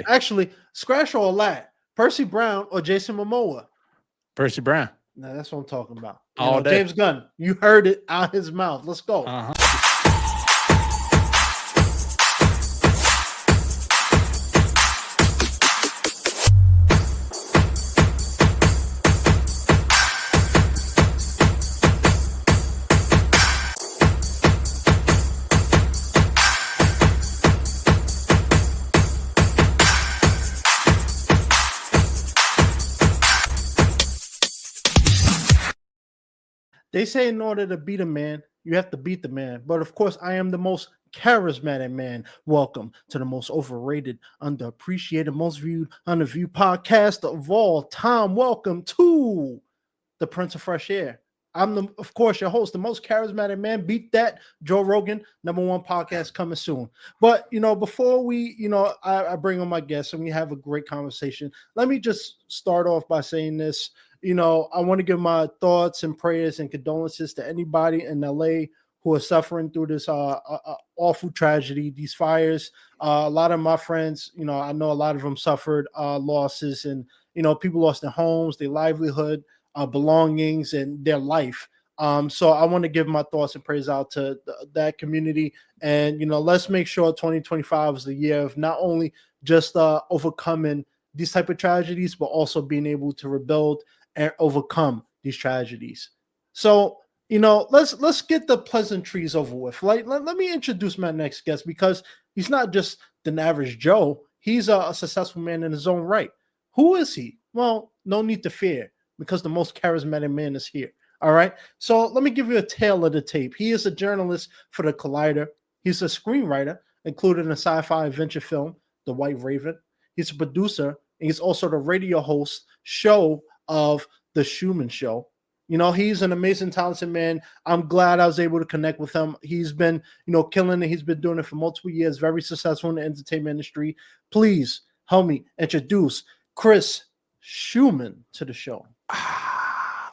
Actually, scratch all that. Percy Brown or Jason Momoa? Percy Brown. No, that's what I'm talking about. All day. James Gunn. You heard it out his mouth. Let's go. They say in order to beat a man, you have to beat the man. But of course, I am the most charismatic man. Welcome to the most overrated, underappreciated, most viewed, underviewed podcast of all time. Welcome to the Prince of Fresh Air. I'm, of course, your host, the most charismatic man. Beat that, Joe Rogan, #1 podcast coming soon. But, before we, I bring on my guests and we have a great conversation, let me just start off by saying this. I want to give my thoughts and prayers and condolences to anybody in LA who are suffering through this awful tragedy, these fires. A lot of my friends, I know a lot of them suffered losses, and, people lost their homes, their livelihood, belongings, and their life. So I want to give my thoughts and prayers out to that community. And, let's make sure 2025 is the year of not only just overcoming these type of tragedies, but also being able to rebuild and overcome these tragedies. So, let's get the pleasantries over with. Let me introduce my next guest, because he's not just an average Joe. He's a successful man in his own right. Who is he? Well, no need to fear, because the most charismatic man is here. All right. So let me give you a tale of the tape. He is a journalist for the Collider. He's a screenwriter, included in a sci-fi adventure film, The White Raven. He's a producer, and he's also the radio host show of the Shuman Show. He's an amazing, talented man. I'm glad I was able to connect with him. He's been, killing it. He's been doing it for multiple years, very successful in the entertainment industry. Please help me introduce Kris Shuman to the show.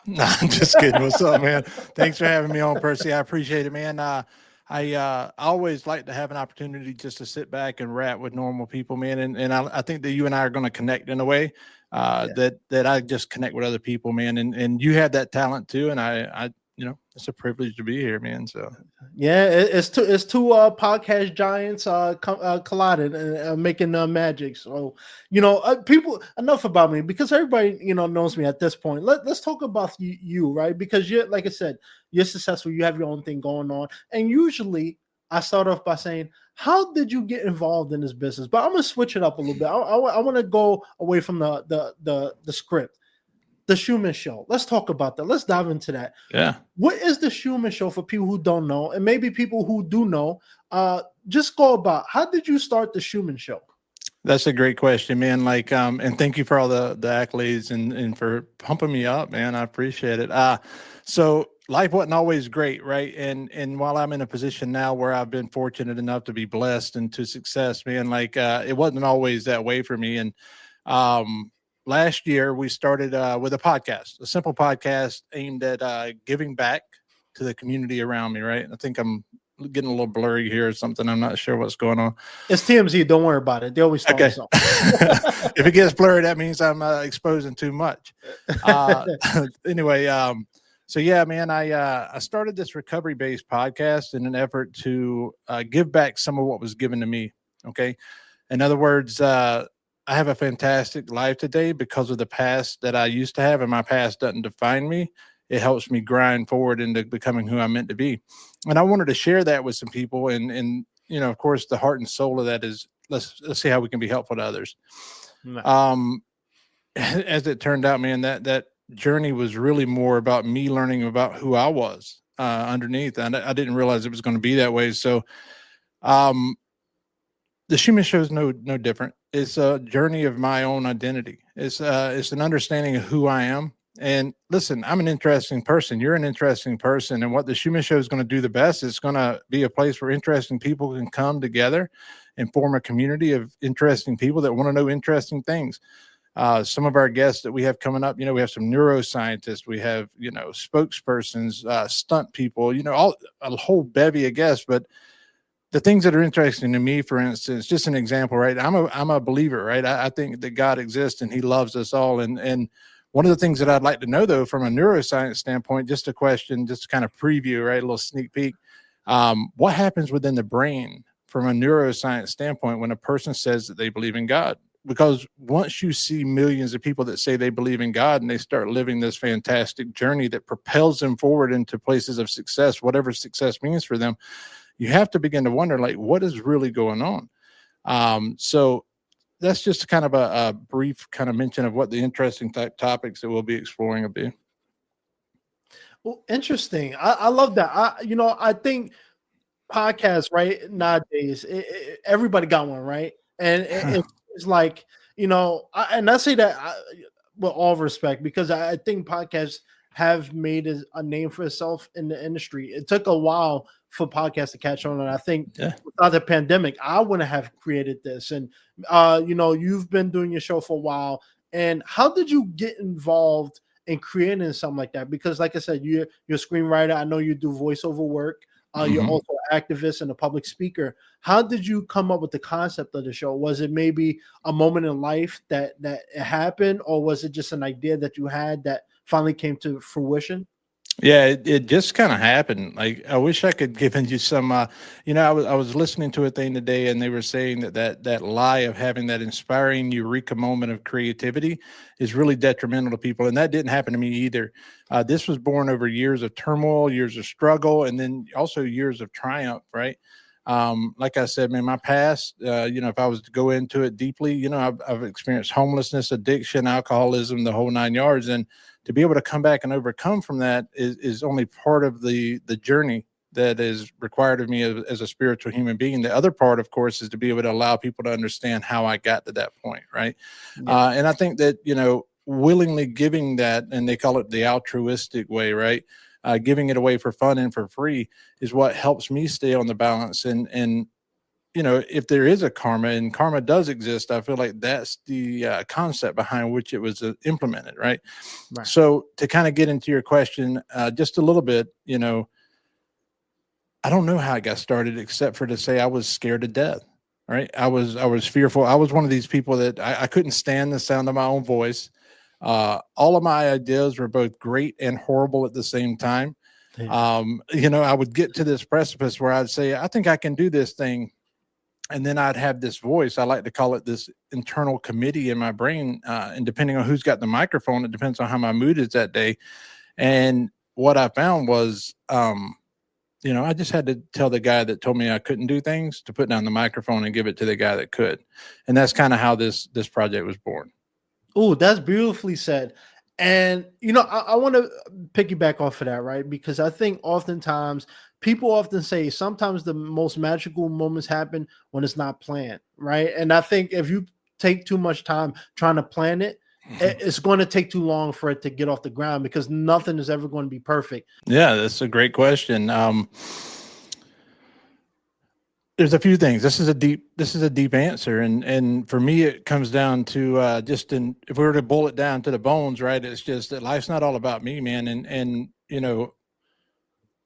No, I'm just kidding. What's up, man? Thanks for having me on, Percy. I appreciate it, man. I always like to have an opportunity just to sit back and rap with normal people, man. And I think that you and I are going to connect in a way that I just connect with other people, man. And you have that talent too. And I it's a privilege to be here, man. So yeah, it's two podcast giants collided and making magic. So people, enough about me, because everybody knows me at this point. Let's talk about you, right? Because you're, like I said, you're successful. You have your own thing going on, and usually I start off by saying, how did you get involved in this business? But I'm gonna switch it up a little bit. I want to go away from the script. The Shuman Show. Let's talk about that. Let's dive into that. Yeah. What is the Shuman Show for people who don't know, and maybe people who do know? Just go about, how did you start the Shuman Show? That's a great question, man. And thank you for all the accolades and for pumping me up, man. I appreciate it. So life wasn't always great, right? And while I'm in a position now where I've been fortunate enough to be blessed and to success, man, it wasn't always that way for me. And last year we started with a podcast, a simple podcast aimed at giving back to the community around me, right? I think I'm getting a little blurry here or something. I'm not sure what's going on. It's TMZ. Don't worry about it. They always start okay. If it gets blurry, that means I'm exposing too much. Anyway, so yeah, man, I started this recovery-based podcast in an effort to give back some of what was given to me. Okay. In other words, I have a fantastic life today because of the past that I used to have, and my past doesn't define me. It helps me grind forward into becoming who I'm meant to be. And I wanted to share that with some people. And of course, the heart and soul of that is let's see how we can be helpful to others. Nice. As it turned out, man, that journey was really more about me learning about who I was underneath. And I didn't realize it was going to be that way. So the Shuman Show is no different. It's a journey of my own identity. It's an understanding of who I am. And listen, I'm an interesting person. You're an interesting person. And what the Shuman Show is going to do the best is going to be a place where interesting people can come together and form a community of interesting people that want to know interesting things. Some of our guests that we have coming up, we have some neuroscientists, we have, spokespersons, stunt people, a whole bevy of guests. But the things that are interesting to me, for instance, just an example, right? I'm a believer, right? I think that God exists and he loves us all. And one of the things that I'd like to know, though, from a neuroscience standpoint, just a question, just to kind of preview, right? A little sneak peek. What happens within the brain from a neuroscience standpoint when a person says that they believe in God? Because once you see millions of people that say they believe in God and they start living this fantastic journey that propels them forward into places of success, whatever success means for them, you have to begin to wonder, like, what is really going on? So that's just kind of a brief kind of mention of what the interesting type topics that we'll be exploring will be. Well, interesting. I love that. I think podcasts right nowadays, everybody got one, right? And it's like, and I say that with all respect, because I think podcasts have made a name for itself in the industry. It took a while for podcasts to catch on, and I think without the pandemic, I wouldn't have created this. And you've been doing your show for a while. And how did you get involved in creating something like that? Because, like I said, you're a screenwriter. I know you do voiceover work. You're also an activist and a public speaker. How did you come up with the concept of the show? Was it maybe a moment in life that it happened, or was it just an idea that you had that finally came to fruition? Yeah, it just kind of happened. Like, I wish I could give you some, I was listening to a thing today and they were saying that lie of having that inspiring eureka moment of creativity is really detrimental to people. And that didn't happen to me either. This was born over years of turmoil, years of struggle, and then also years of triumph, right? Like I said, man, my past, if I was to go into it deeply, I've experienced homelessness, addiction, alcoholism, the whole 9 yards. And to be able to come back and overcome from that is only part of the journey that is required of me as a spiritual human being. The other part, of course, is to be able to allow people to understand how I got to that point, right? Yeah. And I think that, willingly giving that, and they call it the altruistic way, right? Giving it away for fun and for free is what helps me stay on the balance. And if there is a karma, and karma does exist, I feel like that's the concept behind which it was implemented, right? So to kind of get into your question just a little bit, I don't know how I got started, except for to say I was scared to death, right? I was fearful. I was one of these people that I couldn't stand the sound of my own voice. All of my ideas were both great and horrible at the same time. Yeah. I would get to this precipice where I'd say, I think I can do this thing. And then I'd have this voice. I like to call it this internal committee in my brain. And depending on who's got the microphone, it depends on how my mood is that day. And what I found was, I just had to tell the guy that told me I couldn't do things to put down the microphone and give it to the guy that could. And that's kind of how this project was born. Oh, that's beautifully said. And, I want to piggyback off of that, right? Because I think oftentimes people often say sometimes the most magical moments happen when it's not planned, right? And I think if you take too much time trying to plan it, it's going to take too long for it to get off the ground, because nothing is ever going to be perfect. Yeah, that's a great question. There's a few things. This is a deep answer. And for me, it comes down to if we were to boil it down to the bones, right? It's just that life's not all about me, man. And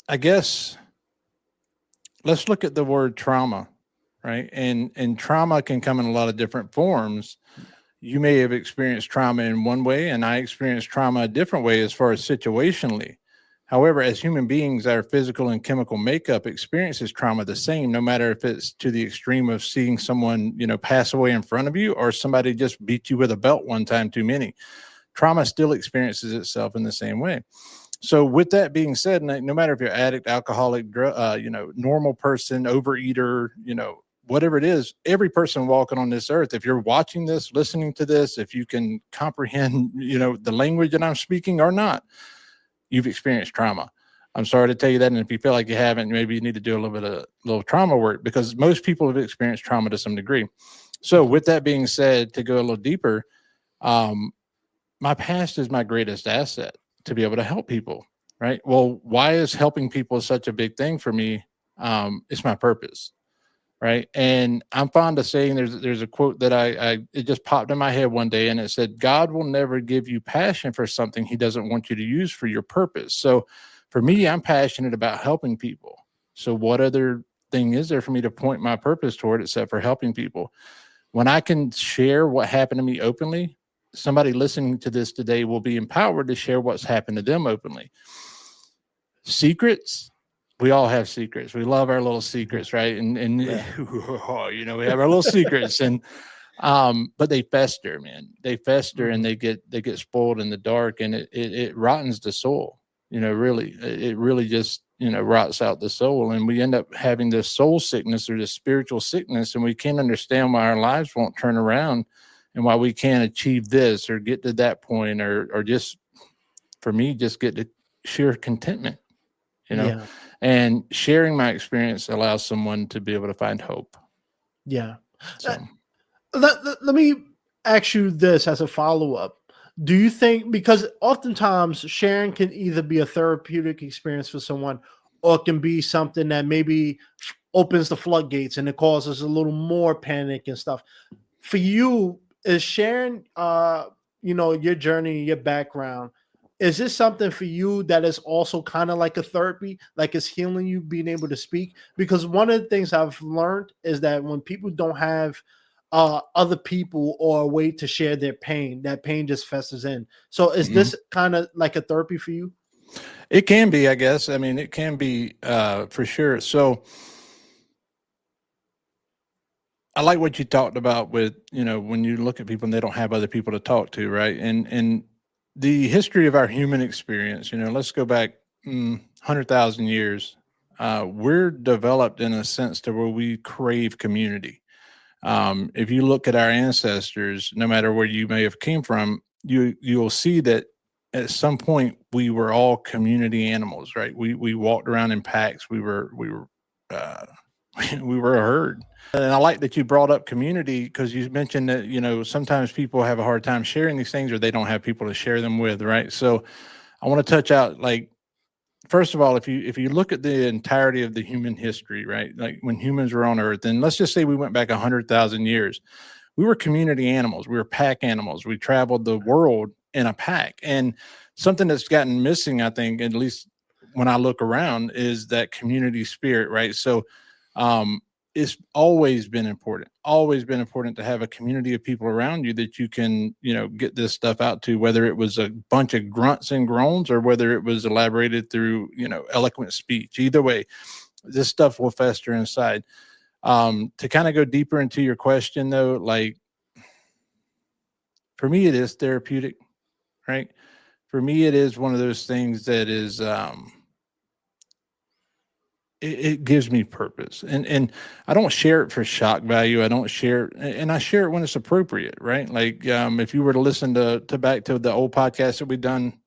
I guess let's look at the word trauma, right? And trauma can come in a lot of different forms. You may have experienced trauma in one way, and I experienced trauma a different way as far as situationally. However, as human beings, our physical and chemical makeup experiences trauma the same, no matter if it's to the extreme of seeing someone, pass away in front of you, or somebody just beat you with a belt one time too many. Trauma still experiences itself in the same way. So with that being said, no matter if you're addict, alcoholic, normal person, overeater, whatever it is, every person walking on this earth, if you're watching this, listening to this, if you can comprehend, the language that I'm speaking or not, you've experienced trauma. I'm sorry to tell you that. And if you feel like you haven't, maybe you need to do a little trauma work, because most people have experienced trauma to some degree. So with that being said, to go a little deeper, my past is my greatest asset to be able to help people, right? Well, why is helping people such a big thing for me? It's my purpose, right? And I'm fond of saying there's a quote that it just popped in my head one day, and it said, God will never give you passion for something he doesn't want you to use for your purpose. So for me, I'm passionate about helping people. So what other thing is there for me to point my purpose toward except for helping people? When I can share what happened to me openly, somebody listening to this today will be empowered to share what's happened to them openly. Secrets, we all have secrets. We love our little secrets, right? And Yeah. you know, we have our little secrets, and but they fester, man. They fester and they get spoiled in the dark, and it rottens the soul. You know, really, it really just, you know, rots out the soul, and we end up having this soul sickness or this spiritual sickness, and we can't understand why our lives won't turn around, and why we can't achieve this or get to that point, or just, for me, just get to sheer contentment, you know. Yeah. And sharing my experience allows someone to be able to find hope. Yeah. So Let me ask you this as a follow-up. Do you think, because oftentimes sharing can either be a therapeutic experience for someone, or it can be something that maybe opens the floodgates and it causes a little more panic and stuff. For you, is sharing your journey, your background, is this something for you that is also kind of like a therapy, like it's healing you being able to speak? Because one of the things I've learned is that when people don't have other people or a way to share their pain, that pain just festers in. So is this kind of like a therapy for you? it can be, I guess. I mean, it can be for sure. So I like what you talked about with, you know, when you look at people and they don't have other people to talk to, right? And the history of our human experience, you know, let's go back 100,000 years. We're developed in a sense to where we crave community. If you look at our ancestors, no matter where you may have came from, you'll see that at some point we were all community animals, right? We walked around in packs. We were we were a herd. And I like that you brought up community, because you mentioned that, you know, sometimes people have a hard time sharing these things, or they don't have people to share them with, right? So I want to touch out, like, first of all, if you look at the entirety of the human history, right, like when humans were on Earth, and let's just say we went back 100,000 years, we were community animals. We were pack animals. We traveled the world in a pack. And something that's gotten missing, I think, at least when I look around, is that community spirit, right? So it's always been important to have a community of people around you that you can, you know, get this stuff out to, whether it was a bunch of grunts and groans or whether it was elaborated through, you know, eloquent speech. Either way, this stuff will fester inside. To kind of go deeper into your question, though, like, for me, it is therapeutic, right? For me, it is one of those things that is, it gives me purpose, and I don't share it for shock value. I don't share, and I share it when it's appropriate, right? Like, if you were to listen to back to the old podcast that we've done,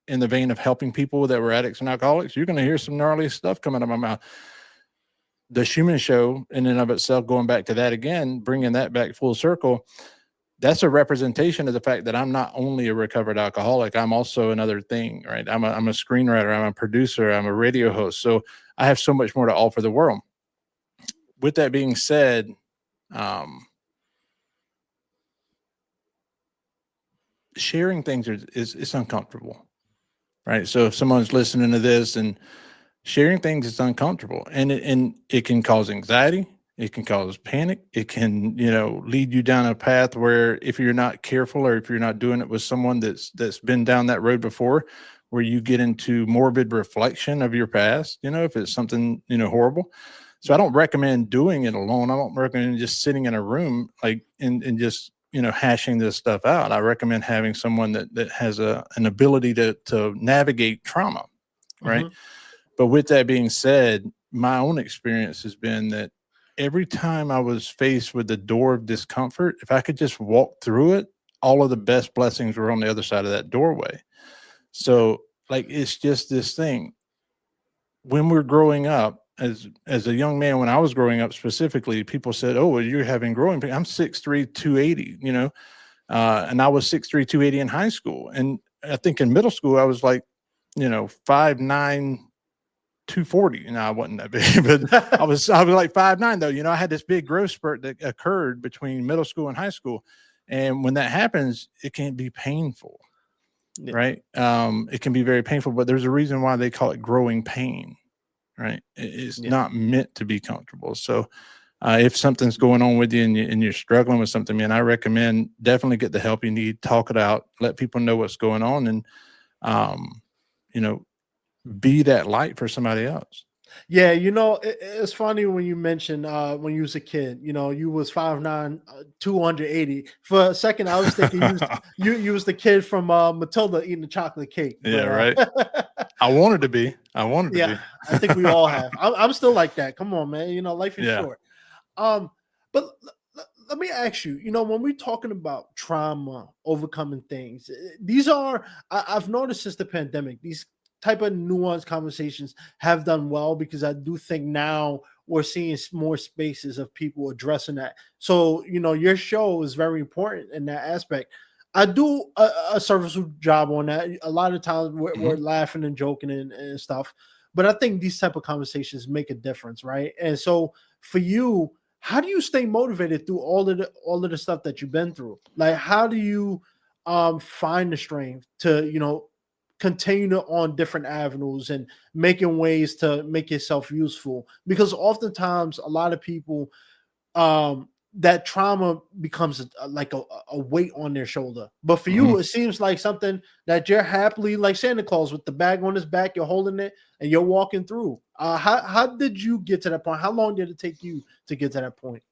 in the vein of helping people that were addicts and alcoholics, you're going to hear some gnarly stuff coming out of my mouth. The Shuman Show, in and of itself, going back to that again, bringing that back full circle, that's a representation of the fact that I'm not only a recovered alcoholic, I'm also another thing, right? I'm a screenwriter, I'm a producer, I'm a radio host. So I have so much more to offer the world. With that being said, sharing things is uncomfortable, right? So if someone's listening to this, and sharing things is uncomfortable, and it can cause anxiety. It can cause panic. It can, you know, lead you down a path where, if you're not careful, or if you're not doing it with someone that's been down that road before, where you get into morbid reflection of your past, you know, if it's something, you know, horrible. So I don't recommend doing it alone. I don't recommend just sitting in a room, like, and just, you know, hashing this stuff out. I recommend having someone that has an ability to navigate trauma, right? But with that being said, my own experience has been that every time I was faced with the door of discomfort, if I could just walk through it, all of the best blessings were on the other side of that doorway. So, like, it's just this thing. When we're growing up, as a young man, when I was growing up specifically, people said, "Oh, well, you're having growing pain." I'm 6'3", 280, you know, and I was 6'3", 280 in high school. And I think in middle school, I was like, you know, 5'9", 240. And I wasn't that big, but I was like 5'9", though. You know, I had this big growth spurt that occurred between middle school and high school. And when that happens, it can be painful, right? It can be very painful, but there's a reason why they call it growing pain, right? It's Yeah. not meant to be comfortable. So if something's going on with you and you're struggling with something, man, I recommend definitely get the help you need, talk it out, let people know what's going on, and um, you know, be that light for somebody else. Yeah, it's funny when you mentioned when you was a kid, you was 5'9", 280. For a second, I was thinking you was the kid from Matilda eating the chocolate cake. Yeah, But right. I wanted to be. I wanted to yeah, be. I think we all have. I'm still like that. Come on, man. Life is Yeah. short. But let me ask you, when we're talking about trauma, overcoming things, these are, I've noticed since the pandemic, these type of nuanced conversations have done well, because I do think now we're seeing more spaces of people addressing that. So, your show is very important in that aspect. I do a serviceable job on that. A lot of times we're laughing and joking and stuff, but I think these type of conversations make a difference, right? And so for you, how do you stay motivated through all of the stuff that you've been through? Like, how do you find the strength to continue on different avenues and making ways to make yourself useful? Because oftentimes a lot of people, that trauma becomes like a weight on their shoulder, but for you it seems like something that you're happily, like Santa Claus with the bag on his back, you're holding it and you're walking through. How did you get to that point? How long did it take you to get to that point?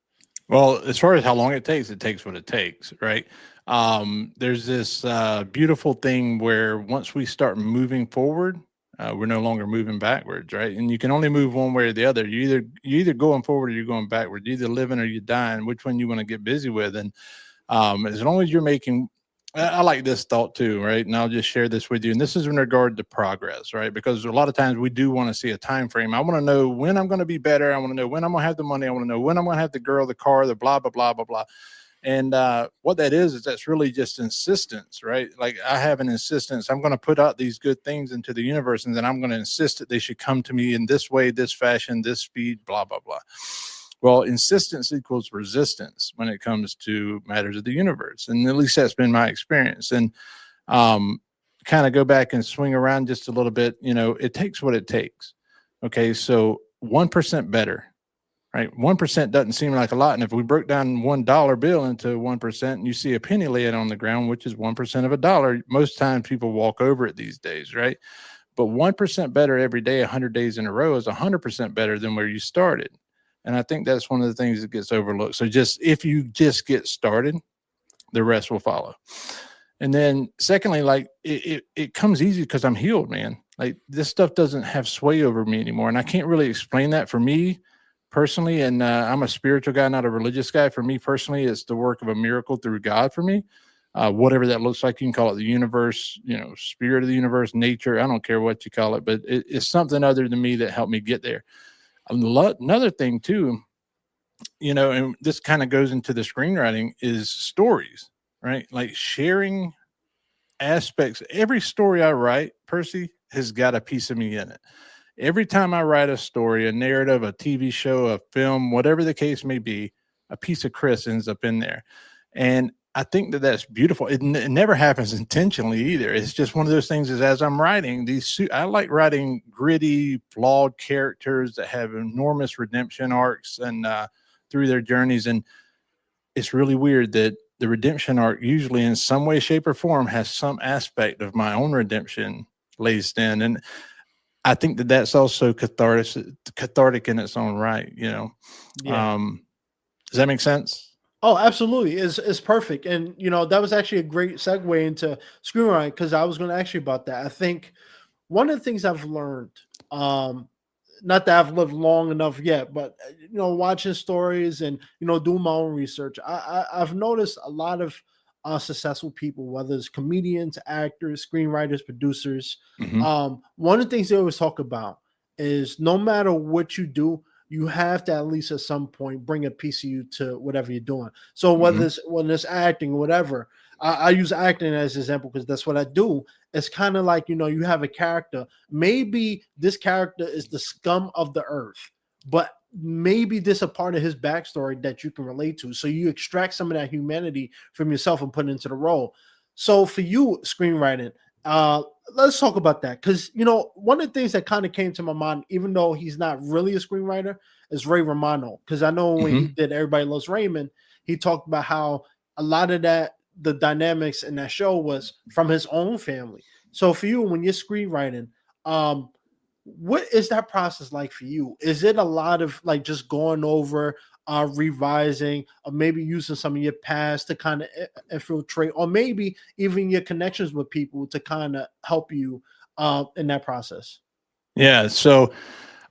Well, as far as how long it takes what it takes, right? There's this beautiful thing where once we start moving forward, we're no longer moving backwards, right? And you can only move one way or the other. You either going forward or you're going backwards. You're either living or you're dying. Which one you want to get busy with? And as long as you're making, I like this thought too, right? And I'll just share this with you. And this is in regard to progress, right? Because a lot of times we do want to see a time frame. I want to know when I'm going to be better. I want to know when I'm going to have the money. I want to know when I'm going to have the girl, the car, the blah, blah, blah, blah, blah. And what that is that's really just insistence, right? Like I have an insistence. I'm going to put out these good things into the universe, and then I'm going to insist that they should come to me in this way, this fashion, this speed, blah, blah, blah. Well, insistence equals resistance when it comes to matters of the universe. And at least that's been my experience. And kind of go back and swing around just a little bit, it takes what it takes. Okay. So 1% better, right? 1% doesn't seem like a lot. And if we broke down $1 bill into 1% and you see a penny laying on the ground, which is 1% of a dollar, most times people walk over it these days, right? But 1% better every day, 100 days in a row is 100% better than where you started. And I think that's one of the things that gets overlooked. So if you just get started, the rest will follow. And then secondly, like it comes easy because I'm healed, man. Like this stuff doesn't have sway over me anymore. And I can't really explain that for me personally. And I'm a spiritual guy, not a religious guy. For me personally, it's the work of a miracle through God for me. Whatever that looks like, you can call it the universe, spirit of the universe, nature. I don't care what you call it, but it's something other than me that helped me get there. Another thing too, and this kind of goes into the screenwriting, is stories, right? Like sharing aspects. Every story I write, Percy, has got a piece of me in it. Every time I write a story, a narrative, a TV show, a film, whatever the case may be, a piece of Kris ends up in there. And I think that that's beautiful. It never happens intentionally either. It's just one of those things is as I'm writing I like writing gritty, flawed characters that have enormous redemption arcs and through their journeys. And it's really weird that the redemption arc usually in some way, shape, or form has some aspect of my own redemption laced in. And I think that that's also cathartic in its own right, Yeah. Does that make sense? Oh, absolutely. It's perfect. And that was actually a great segue into screenwriting, because I was going to ask you about that. I think one of the things I've learned, not that I've lived long enough yet, but watching stories and doing my own research, I've noticed a lot of successful people, whether it's comedians, actors, screenwriters, producers. One of the things they always talk about is no matter what you do, you have to at least at some point bring a piece of you to whatever you're doing. So whether it's acting, whatever, I use acting as an example because that's what I do. It's kind of like, you have a character. Maybe this character is the scum of the earth, but maybe this a part of his backstory that you can relate to. So you extract some of that humanity from yourself and put it into the role. So for you, screenwriting, Let's talk about that, because one of the things that kind of came to my mind, even though he's not really a screenwriter, is Ray Romano. Because I know when he did Everybody Loves Raymond, he talked about how a lot of the dynamics in that show was from his own family. So for you, when you're screenwriting, what is that process like for you? Is it a lot of like just going over, revising, or maybe using some of your past to kind of infiltrate, or maybe even your connections with people to kind of help you in that process? Yeah. So,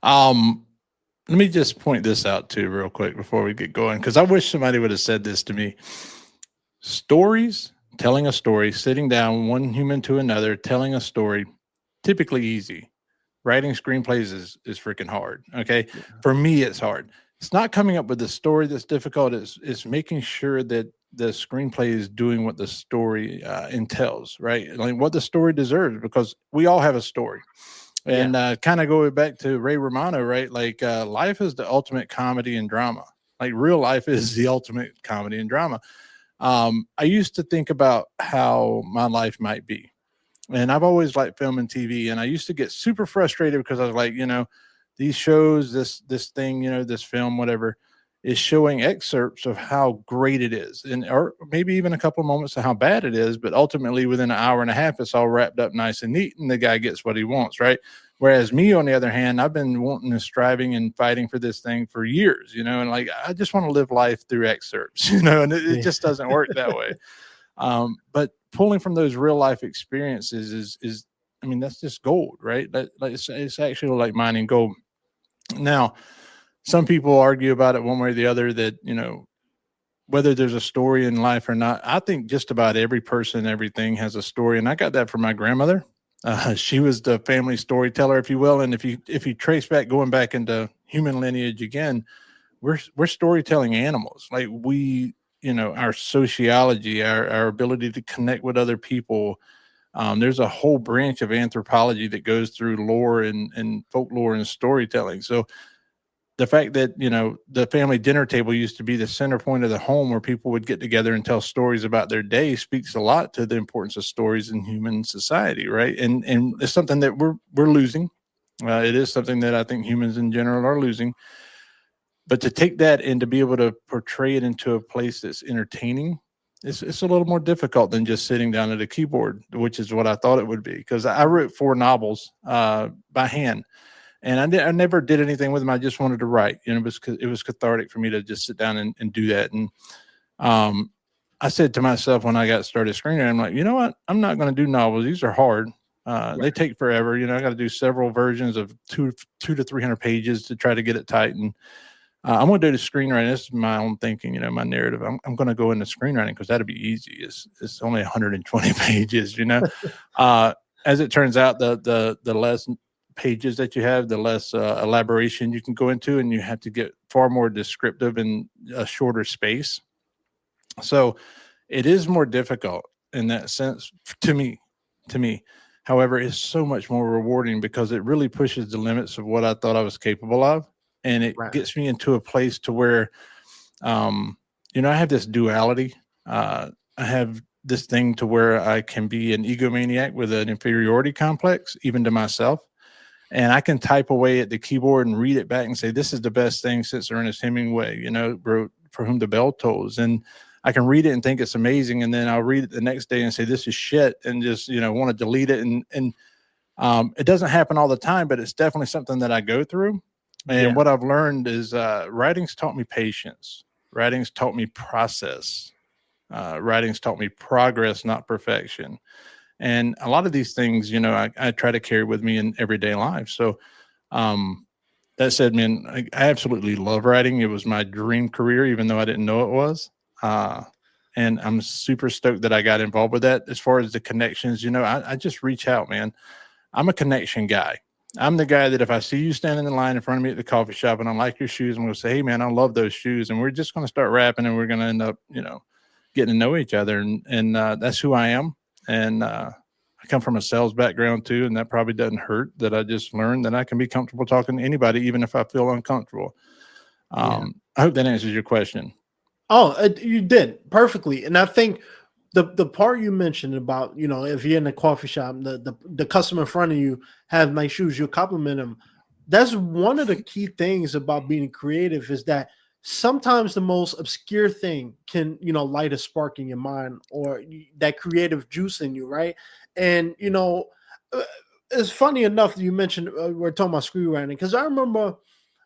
let me just point this out too, real quick before we get going, because I wish somebody would have said this to me. Stories, telling a story, sitting down, one human to another, telling a story, typically easy. Writing screenplays is freaking hard. Okay. Yeah. For me, it's hard. It's not coming up with the story that's difficult. It's making sure that the screenplay is doing what the story entails, right? Like what the story deserves, because we all have a story. And kind of going back to Ray Romano, right? Like life is the ultimate comedy and drama. Like real life is the ultimate comedy and drama. I used to think about how my life might be. And I've always liked film and TV. And I used to get super frustrated because I was like, these shows, this thing, this film, whatever, is showing excerpts of how great it is. And or maybe even a couple of moments of how bad it is. But ultimately within an hour and a half, it's all wrapped up nice and neat. And the guy gets what he wants, right? Whereas me, on the other hand, I've been wanting and striving and fighting for this thing for years, and like, I just want to live life through excerpts, and it just doesn't work that way. But pulling from those real life experiences is, I mean, that's just gold, right? It's actually like mining gold. Now, some people argue about it one way or the other that, whether there's a story in life or not. I think just about every person, everything has a story. And I got that from my grandmother. She was the family storyteller, if you will. And if you trace back, going back into human lineage again, we're storytelling animals. Like our sociology, our ability to connect with other people. There's a whole branch of anthropology that goes through lore and folklore and storytelling. So the fact that, the family dinner table used to be the center point of the home where people would get together and tell stories about their day speaks a lot to the importance of stories in human society. Right. And it's something that we're losing. It is something that I think humans in general are losing. But to take that and to be able to portray it into a place that's entertaining, it's a little more difficult than just sitting down at a keyboard, which is what I thought it would be. Because I wrote 4 novels by hand. And I never did anything with them. I just wanted to write, it was cathartic for me to just sit down and do that. And I said to myself when I got started screenwriting, I'm like, you know what? I'm not going to do novels. These are hard. They take forever. I got to do several versions of 200 to 300 pages to try to get it tight. And I'm going to do the screenwriting. This is my own thinking, my narrative. I'm going to go into screenwriting because that'd be easy. It's only 120 pages, As it turns out, the less pages that you have, the less elaboration you can go into, and you have to get far more descriptive in a shorter space. So it is more difficult in that sense to me. However, it's so much more rewarding because it really pushes the limits of what I thought I was capable of. And it gets me into a place to where, I have this duality. I have this thing to where I can be an egomaniac with an inferiority complex, even to myself. And I can type away at the keyboard and read it back and say, this is the best thing since Ernest Hemingway, wrote For Whom the Bell Tolls. And I can read it and think it's amazing. And then I'll read it the next day and say, this is shit, and just, want to delete it. And it doesn't happen all the time, but it's definitely something that I go through. And what I've learned is writing's taught me patience. Writing's taught me process. Writing's taught me progress, not perfection. And a lot of these things, I try to carry with me in everyday life. So that said, man, I absolutely love writing. It was my dream career, even though I didn't know it was. And I'm super stoked that I got involved with that. As far as the connections, I just reach out, man. I'm a connection guy. I'm the guy that if I see you standing in line in front of me at the coffee shop and I like your shoes, I'm going to say, hey, man, I love those shoes. And we're just going to start rapping and we're going to end up, getting to know each other. And that's who I am. And I come from a sales background too, and that probably doesn't hurt that I just learned that I can be comfortable talking to anybody, even if I feel uncomfortable. I hope that answers your question. Oh, you did perfectly. And I think the part you mentioned about, if you're in a coffee shop, the customer in front of you have nice shoes, you compliment them. That's one of the key things about being creative, is that sometimes the most obscure thing can, light a spark in your mind, or that creative juice in you, right? And uh, it's funny enough that you mentioned, we're talking about screenwriting, because I remember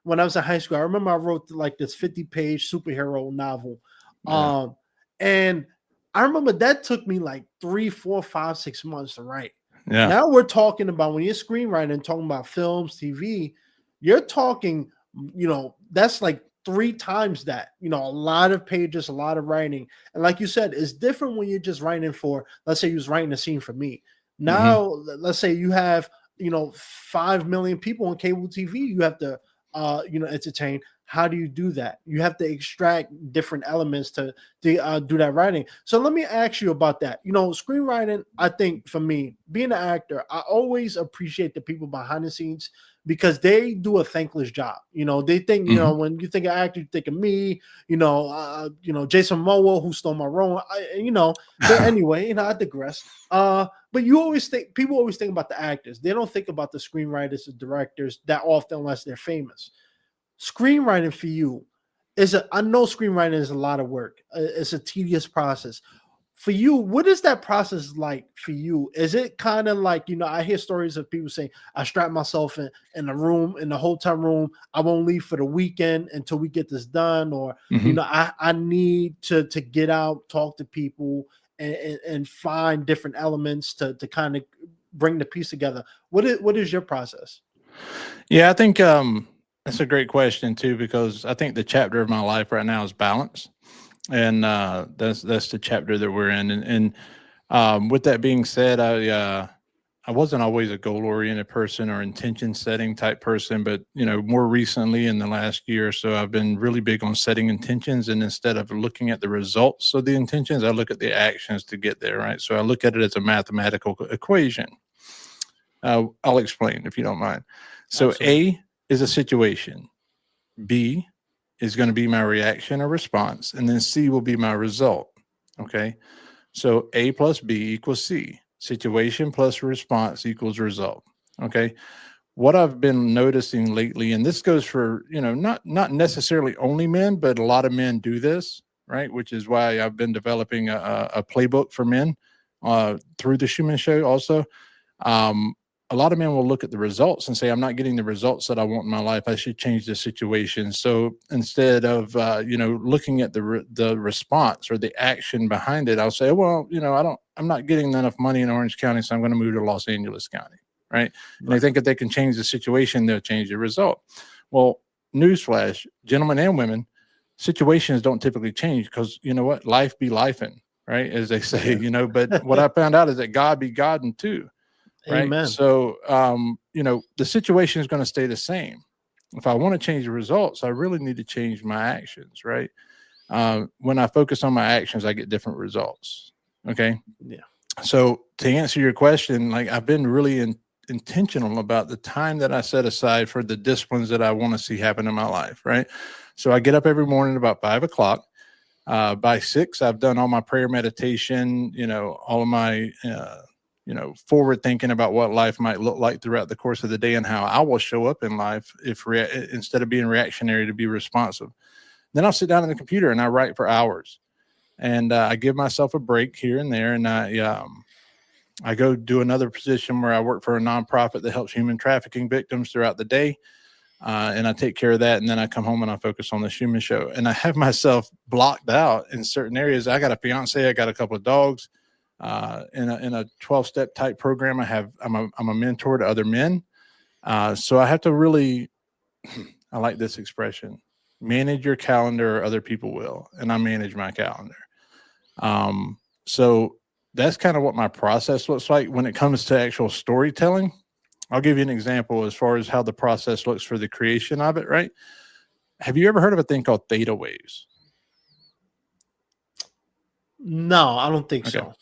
when I was in high school, I remember I wrote like this 50-page superhero novel. Yeah. And I remember that took me like 3, 4, 5, 6 months to write. Yeah. Now we're talking about, when you're screenwriting, talking about films, TV, you're talking, that's like 3 times that, a lot of pages, a lot of writing. And like you said, it's different when you're just writing for, let's say you was writing a scene for me. Now, let's say you have, 5 million people on cable TV, you have to, entertain. How do you do that? You have to extract different elements to do that writing. So let me ask you about that. Screenwriting, I think for me, being an actor, I always appreciate the people behind the scenes, because they do a thankless job. They think, when you think of actor, you think of me, Jason Momoa, who stole my role. But anyway, I digress. But people always think about the actors. They don't think about the screenwriters, the directors that often, unless they're famous. Screenwriting for you I know screenwriting is a lot of work. It's a tedious process. For you, what is that process like for you? Is it kind of like, I hear stories of people saying, I strap myself in a room, in the hotel room. I won't leave for the weekend until we get this done. Or, I need to get out, talk to people, and find different elements to kind of bring the piece together. What is your process? Yeah, I think that's a great question too, because I think the chapter of my life right now is balance, and that's the chapter that we're in. And with that being said, I wasn't always a goal oriented person or intention setting type person, but more recently in the last year or so, I've been really big on setting intentions, and instead of looking at the results of the intentions, I look at the actions to get there. Right, so I look at it as a mathematical equation. I'll explain if you don't mind. So Absolutely. A is a situation. B is going to be my reaction or response. And then C will be my result. Okay. So A plus B equals C. Situation plus response equals result. Okay. What I've been noticing lately, and this goes for, not necessarily only men, but a lot of men do this, right? Which is why I've been developing a playbook for men through the Shuman Show also. A lot of men will look at the results and say, I'm not getting the results that I want in my life. I should change the situation. So instead of, looking at the response or the action behind it, I'll say, well, I'm not getting enough money in Orange County, so I'm going to move to Los Angeles County. Right. And I think if they can change the situation, they'll change the result. Well, newsflash, gentlemen and women, situations don't typically change, because you know what? Life be lifing, right? As they say, but what I found out is that God be Godding too. Right. Amen. So, the situation is going to stay the same. If I want to change the results, I really need to change my actions. Right. When I focus on my actions, I get different results. Okay. Yeah. So to answer your question, like, I've been really intentional about the time that I set aside for the disciplines that I want to see happen in my life. Right. So I get up every morning about 5 o'clock. By 6, I've done all my prayer meditation, all of my, forward thinking about what life might look like throughout the course of the day, and how I will show up in life instead of being reactionary, to be responsive. Then I'll sit down on the computer and I write for hours, and I give myself a break here and there. And I go do another position where I work for a nonprofit that helps human trafficking victims throughout the day. And I take care of that. And then I come home and I focus on the Shuman Show, and I have myself blocked out in certain areas. I got a fiance, I got a couple of dogs. In a 12-step type program, I'm a mentor to other men. So I have to really, I like this expression, manage your calendar or other people will. And I manage my calendar. So that's kind of what my process looks like when it comes to actual storytelling. I'll give you an example as far as how the process looks for the creation of it. Right. Have you ever heard of a thing called theta waves? No, I don't think so.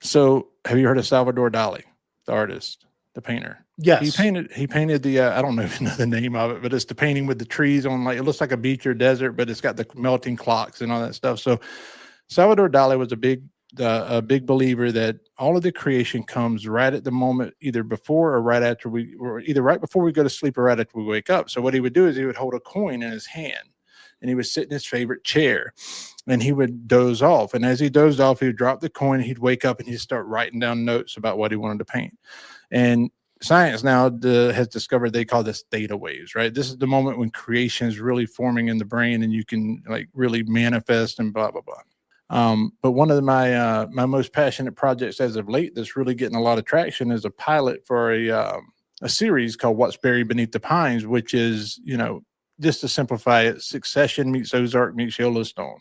So have you heard of Salvador Dali, the artist, the painter? Yes. He painted the, I don't know if you know the name of it, but it's the painting with the trees on, like, it looks like a beach or desert, but it's got the melting clocks and all that stuff. So Salvador Dali was a big a big believer that all of the creation comes right at the moment, either before or right after or either right before we go to sleep or right after we wake up. So what he would do is he would hold a coin in his hand and he would sit in his favorite chair and he would doze off. And as he dozed off, he would drop the coin, he'd wake up and he'd start writing down notes about what he wanted to paint. And science now has discovered they call this theta waves, right? This is the moment when creation is really forming in the brain and you can like really manifest and blah, blah, blah. But one of my most passionate projects as of late that's really getting a lot of traction is a pilot for a series called What's Buried Beneath the Pines, which is, just to simplify it, Succession meets Ozark meets Yellowstone,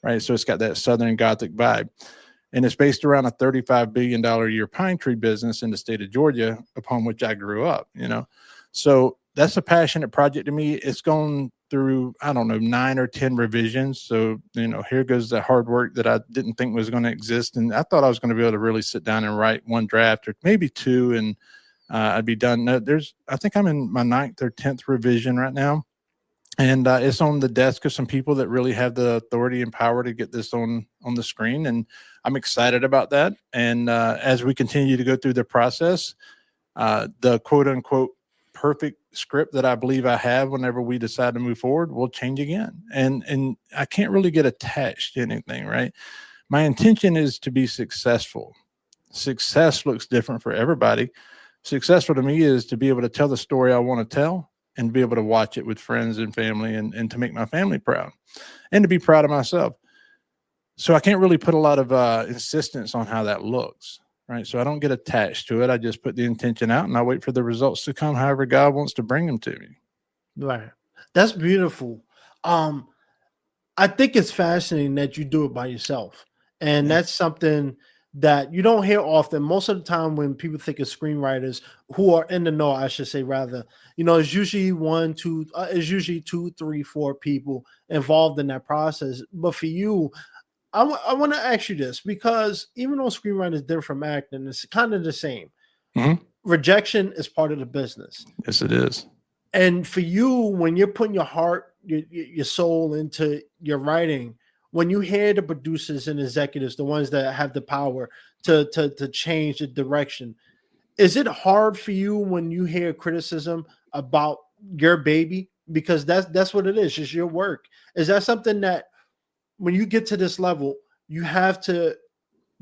right? So it's got that Southern Gothic vibe. And it's based around a $35 billion a year pine tree business in the state of Georgia, upon which I grew up, So that's a passionate project to me. It's gone through, 9 or 10 revisions. So, here goes the hard work that I didn't think was going to exist. And I thought I was going to be able to really sit down and write one draft or maybe two, and I'd be done. No, I think I'm in my 9th or 10th revision right now. And it's on the desk of some people that really have the authority and power to get this on the screen. And I'm excited about that. And as we continue to go through the process, the quote unquote perfect script that I believe I have whenever we decide to move forward will change again. And I can't really get attached to anything, right? My intention is to be successful. Success looks different for everybody. Successful to me is to be able to tell the story I want to tell and be able to watch it with friends and family and to make my family proud and to be proud of myself. So I can't really put a lot of insistence on how that looks, right? So I don't get attached to it. I just put the intention out and I wait for the results to come however God wants to bring them to me. Right. That's beautiful. I think it's fascinating that you do it by yourself. And that's something that you don't hear often. Most of the time when people think of screenwriters who are in the know, I should say rather, it's usually it's usually 2, 3, 4 people involved in that process. But for you, I want to ask you this, because even though screenwriting is different from acting, it's kind of the same. Mm-hmm. Rejection is part of the business. Yes, it is. And for you, when you're putting your heart, your soul into your writing, when you hear the producers and executives, the ones that have the power to change the direction, is it hard for you when you hear criticism about your baby? Because that's what it is. It's your work. Is that something that when you get to this level, you have to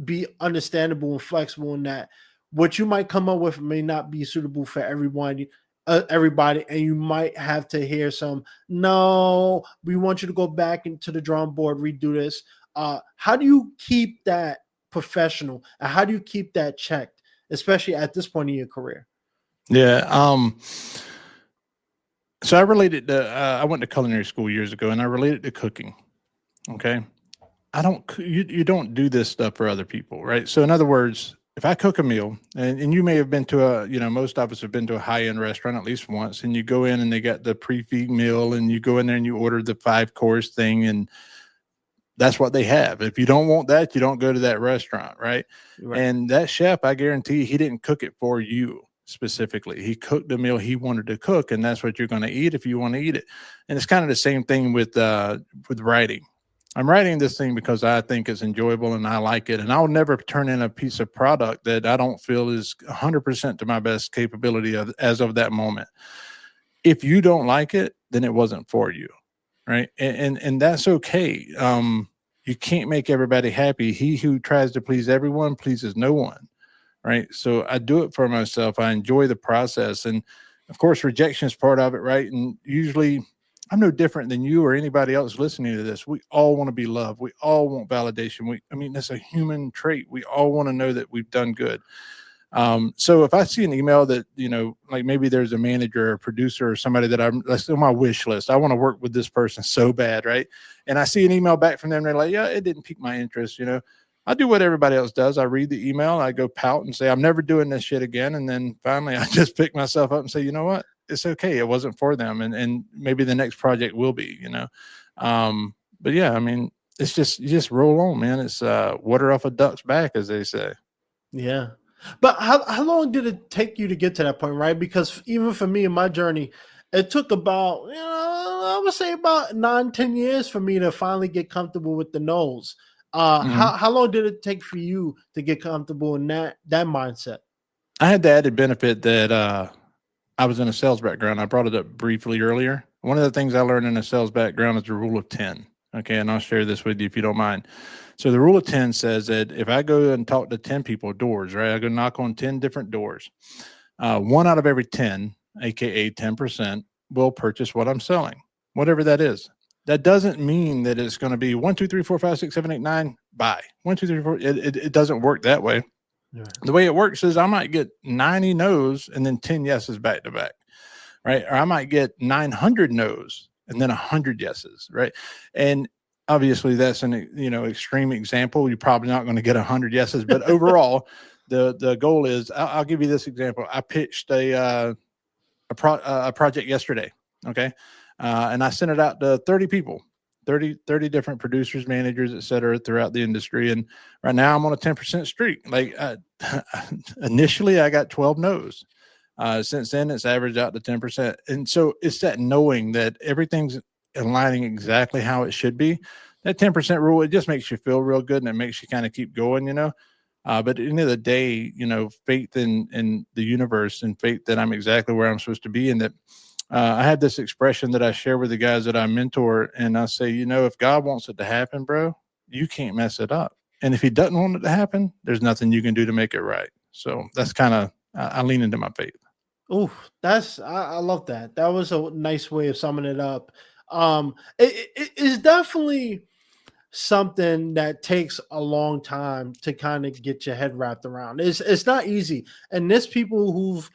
be understandable and flexible in that what you might come up with may not be suitable for everybody, and you might have to hear no, we want you to go back into the drawing board, redo this. How do you keep that professional, and how do you keep that checked, especially at this point in your career? So I related to I went to culinary school years ago, and I related to cooking. Okay, you don't do this stuff for other people, right? So in other words, if I cook a meal, and you may have been to most of us have been to a high-end restaurant at least once, and you go in and they got the pre-feed meal, and you go in there and you order the 5-course thing, and that's what they have. If you don't want that, you don't go to that restaurant, right? And that chef, I guarantee he didn't cook it for you specifically. He cooked the meal he wanted to cook, and that's what you're going to eat if you want to eat it. And it's kind of the same thing with writing. I'm writing this thing because I think it's enjoyable and I like it. And I'll never turn in a piece of product that I don't feel is 100% to my best capability as of that moment. If you don't like it, then it wasn't for you, right? And that's okay. You can't make everybody happy. He who tries to please everyone pleases no one, right? So I do it for myself. I enjoy the process. And of course, rejection is part of it, right? And usually I'm no different than you or anybody else listening to this. We all want to be loved. We all want validation. That's a human trait. We all want to know that we've done good. So if I see an email that, like maybe there's a manager or a producer or somebody that's on my wish list, I want to work with this person so bad, right? And I see an email back from them, they're like, yeah, it didn't pique my interest, I do what everybody else does. I read the email, I go pout and say, I'm never doing this shit again. And then finally I just pick myself up and say, you know what? It's okay. It wasn't for them. And maybe the next project will be, but yeah, it's just, you just roll on, man. It's water off a duck's back, as they say. Yeah. But how long did it take you to get to that point, right? Because even for me in my journey, it took about, I would say about 9-10 years for me to finally get comfortable with the no's. How long did it take for you to get comfortable in that mindset? I had the added benefit that I was in a sales background. I brought it up briefly earlier. One of the things I learned in a sales background is the rule of 10. Okay. And I'll share this with you if you don't mind. So the rule of 10 says that if I go and talk to 10 people, doors, right? I go knock on 10 different doors. 1 out of every 10, AKA 10%, will purchase what I'm selling, whatever that is. That doesn't mean that it's going to be 1, 2, 3, 4, 5, 6, 7, 8, 9, buy. 1, 2, 3, 4. It doesn't work that way. Yeah. The way it works is I might get 90 no's and then 10 yeses back to back, right? Or I might get 900 no's and then 100 yeses, right? And obviously that's an extreme example. You're probably not going to get 100 yeses, but overall, the goal is I'll give you this example. I pitched a project yesterday, okay, and I sent it out to 30 people. 30 different producers, managers, et cetera, throughout the industry. And right now I'm on a 10% streak. Like initially I got 12 no's. Since then it's averaged out to 10%. And so it's that knowing that everything's aligning exactly how it should be. That 10% rule, it just makes you feel real good and it makes you kind of keep going, but at the end of the day, faith in the universe and faith that I'm exactly where I'm supposed to be. And that I had this expression that I share with the guys that I mentor. And I say, if God wants it to happen, bro, you can't mess it up. And if he doesn't want it to happen, there's nothing you can do to make it right. So that's kind of, I lean into my faith. Oh, I love that. That was a nice way of summing it up. It is definitely something that takes a long time to kind of get your head wrapped around. It's not easy. And there's people who've,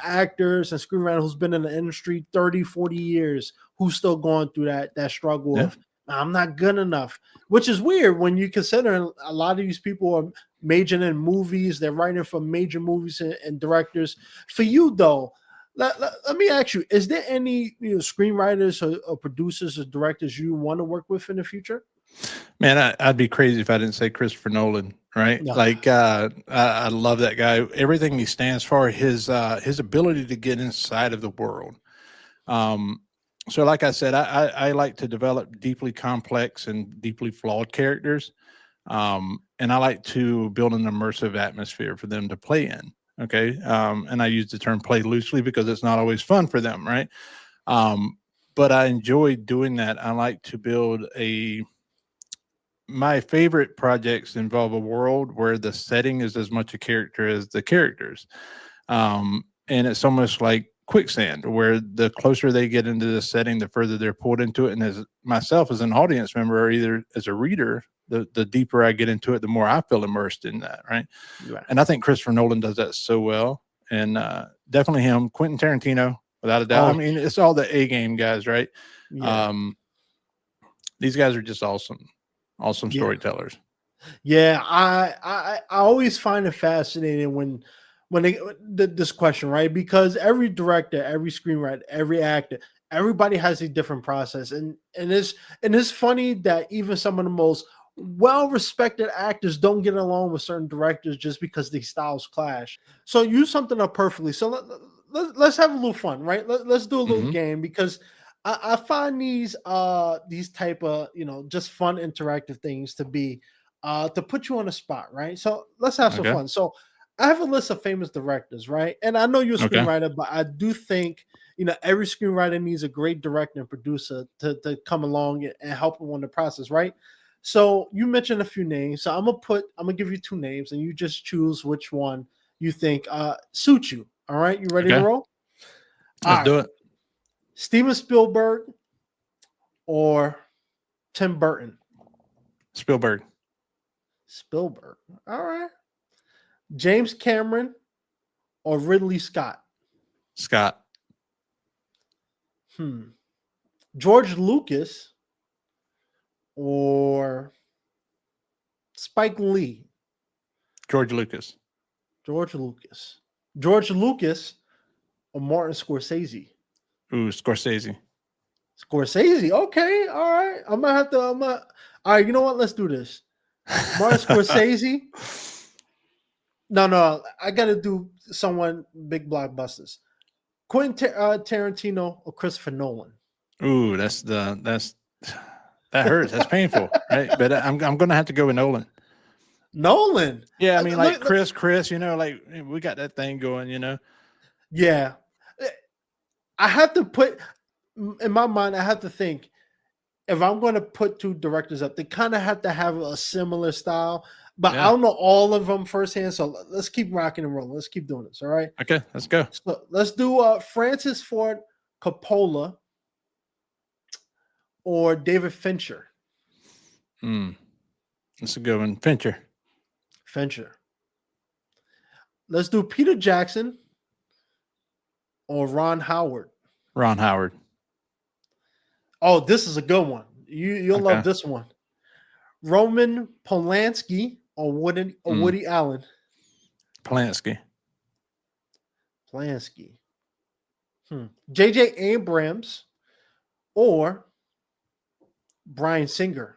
actors and screenwriters who's been in the industry 30, 40 years, who's still going through that struggle of I'm not good enough, which is weird when you consider a lot of these people are majoring in movies. They're writing for major movies and directors. For you though, let me ask you, is there any screenwriters or producers or directors you want to work with in the future? Man, I'd be crazy if I didn't say Christopher Nolan, right? No. Like, I love that guy. Everything he stands for, his ability to get inside of the world. So like I said, I like to develop deeply complex and deeply flawed characters. And I like to build an immersive atmosphere for them to play in. Okay. And I use the term play loosely because it's not always fun for them, right? But I enjoy doing that. I like to build my favorite projects involve a world where the setting is as much a character as the characters. And it's almost like quicksand, where the closer they get into the setting, the further they're pulled into it. And as myself as an audience member, or either as a reader, the deeper I get into it, the more I feel immersed in that, right? And I think Christopher Nolan does that so well. And definitely him, Quentin Tarantino, without a doubt. I mean, it's all the A-game guys, right? Yeah. These guys are just awesome storytellers. Yeah, I always find it fascinating when this question, right? Because every director, every screenwriter, every actor, everybody has a different process, and it's funny that even some of the most well-respected actors don't get along with certain directors just because these styles clash. So you summed it up perfectly. So let's have a little fun, right? Let's do a little game, because I find these type of just fun interactive things to be to put you on the spot, right? So let's have some fun. So I have a list of famous directors, right? And I know you're a screenwriter, but I do think every screenwriter needs a great director and producer to come along and help them on the process, right? So you mentioned a few names. So I'm gonna give you 2 names, and you just choose which one you think suits you. All right, you ready to roll? Let's do it. Steven Spielberg or Tim Burton? Spielberg. All right. James Cameron or Ridley Scott? Scott. George Lucas or Spike Lee? George Lucas. George Lucas or Martin Scorsese? Ooh, Scorsese. Okay. All right. All right. You know what? Let's do this. Martin Scorsese. No. I got to do someone big blockbusters. Quentin Tarantino or Christopher Nolan? Ooh, that's That hurts. That's painful, right? But I'm going to have to go with Nolan. Nolan. Yeah, I mean, like Chris, like we got that thing going. Yeah. I have to put, in my mind, I have to think, if I'm going to put two directors up, they kind of have to have a similar style, but I don't know all of them firsthand. So let's keep rocking and rolling. Let's keep doing this. All right. Okay, let's go. So let's do Francis Ford Coppola or David Fincher. That's a good one. Fincher. Let's do Peter Jackson or Ron Howard. Oh, this is a good one. You'll love this one. Roman Polanski or Woody Allen. Polanski. J.J. Abrams or Bryan Singer.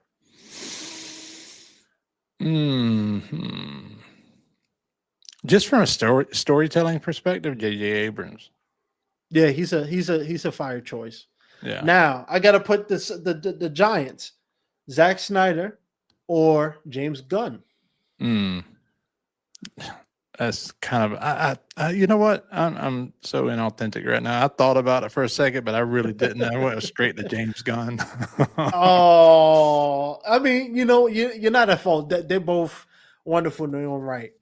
Just from a storytelling perspective, J.J. Abrams. Yeah, he's a fire choice. Yeah. Now I got to put the Giants, Zack Snyder or James Gunn. That's kind of I you know what? I'm so inauthentic right now. I thought about it for a second, but I really didn't. I went straight to James Gunn. Oh, I mean, you're not at fault. They're both wonderful in their own right.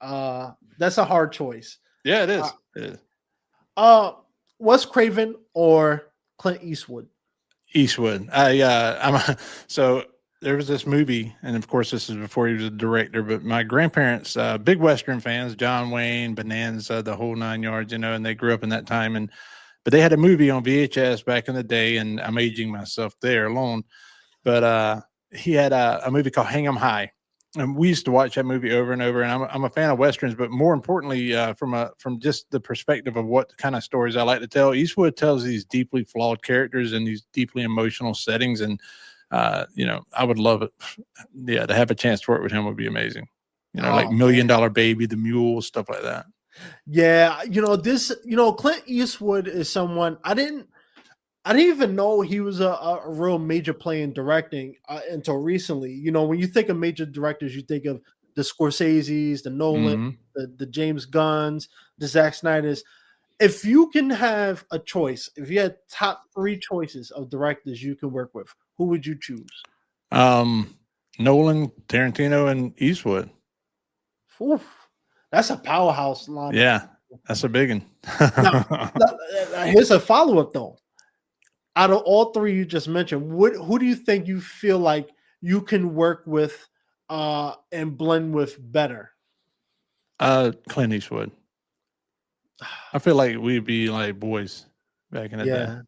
That's a hard choice. Yeah, it is. It is. Wes Craven or Clint Eastwood? So there was this movie, and of course this is before he was a director, but my grandparents, big Western fans, John Wayne, Bonanza, the whole 9 yards, and they grew up in that time. But they had a movie on VHS back in the day, and I'm aging myself there alone. But he had a movie called Hang 'em High. And we used to watch that movie over and over. And I'm a fan of Westerns, but more importantly, from just the perspective of what kind of stories I like to tell, Eastwood tells these deeply flawed characters in these deeply emotional settings. And, I would love it. Yeah, to have a chance to work with him would be amazing. Like $1 Million Baby, The Mule, stuff like that. Yeah. Clint Eastwood is someone I didn't even know he was a real major player in directing until recently. When you think of major directors, you think of the Scorseses, the Nolan, the James Gunns, the Zack Snyders. If you can have a choice, if you had top 3 choices of directors you can work with, who would you choose? Nolan, Tarantino, and Eastwood. Oof, that's a powerhouse line. Yeah, that's a big one. now, here's a follow-up, though. Out of all 3 you just mentioned, who do you think you feel like you can work with and blend with better? Clint Eastwood. I feel like we'd be like boys back in the day.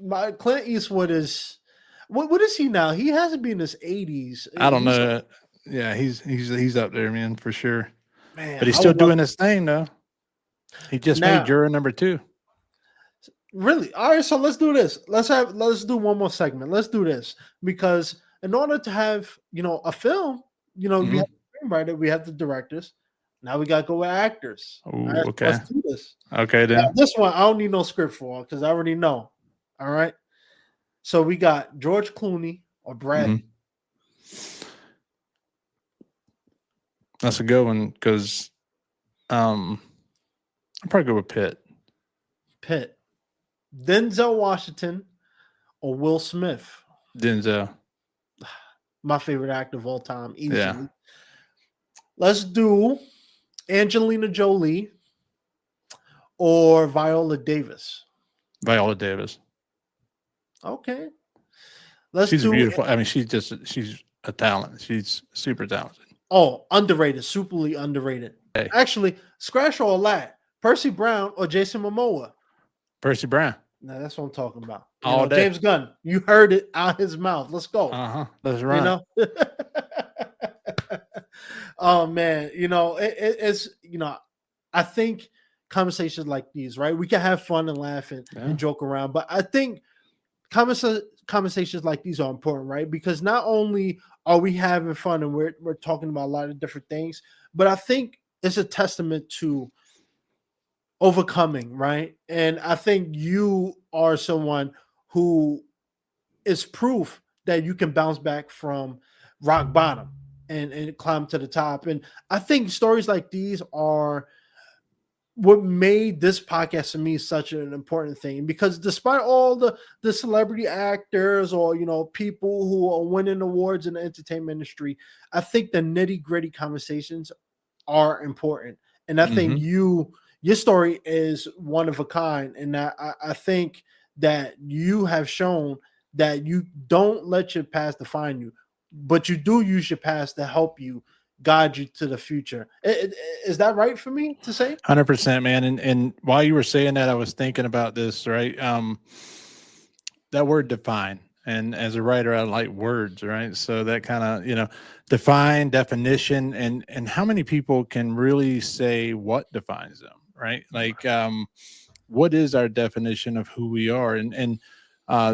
My Clint Eastwood is what is he now? He hasn't been in his 80s. I don't know. Yeah, he's up there, man, for sure. Man, but he's still doing his thing though. He just made Juror number 2. Really? All right, so let's do this. Let's do one more segment. Let's do this because in order to have a film, we have the screenwriter, we have the directors. Now we gotta go with actors. Right, okay, let's do this. Okay, then this one I don't need no script for because I already know. All right, so we got George Clooney or Brad. That's a good one because I'll probably go with Pitt. Denzel Washington or Will Smith? Denzel. My favorite actor of all time, easily. Yeah. Let's do Angelina Jolie or Viola Davis. Okay. She's beautiful. I mean, she's a talent. She's super talented. Oh, underrated, superly underrated. Hey. Actually, scratch all that. Percy Brown or Jason Momoa? Percy Brown. No, that's what I'm talking about. All day. James Gunn. You heard it out his mouth. Let's go. That's right. Oh man, it's I think conversations like these, right? We can have fun and laugh and joke around, but I think conversations like these are important, right? Because not only are we having fun and we're talking about a lot of different things, but I think it's a testament to overcoming, right? And I think you are someone who is proof that you can bounce back from rock bottom and climb to the top. And I think stories like these are what made this podcast to me such an important thing, because despite all the celebrity actors or people who are winning awards in the entertainment industry, I think the nitty-gritty conversations are important. And I think your story is one of a kind, and I think that you have shown that you don't let your past define you, but you do use your past to help you guide you to the future. Is that right for me to say? 100%, man. And while you were saying that, I was thinking about this, right? That word define. And as a writer, I like words, right? So that kind of, define, definition, and how many people can really say what defines them, right? Like, what is our definition of who we are? And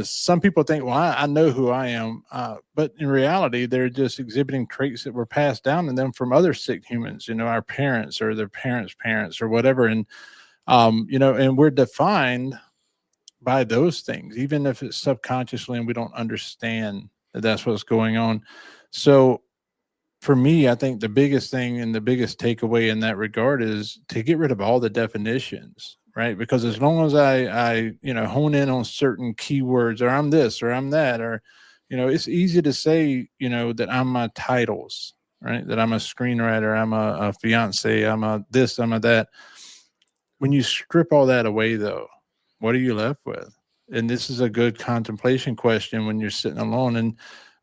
some people think, well, I know who I am, but in reality, they're just exhibiting traits that were passed down to them from other sick humans, our parents or their parents' parents or whatever. And, and we're defined by those things, even if it's subconsciously and we don't understand that that's what's going on. So for me, I think the biggest thing and the biggest takeaway in that regard is to get rid of all the definitions, right? Because as long as I hone in on certain keywords, or I'm this or I'm that, or it's easy to say that I'm my titles, right? That I'm a screenwriter, I'm a fiance, I'm a this, I'm a that. When you strip all that away, though, what are you left with? And this is a good contemplation question when you're sitting alone. And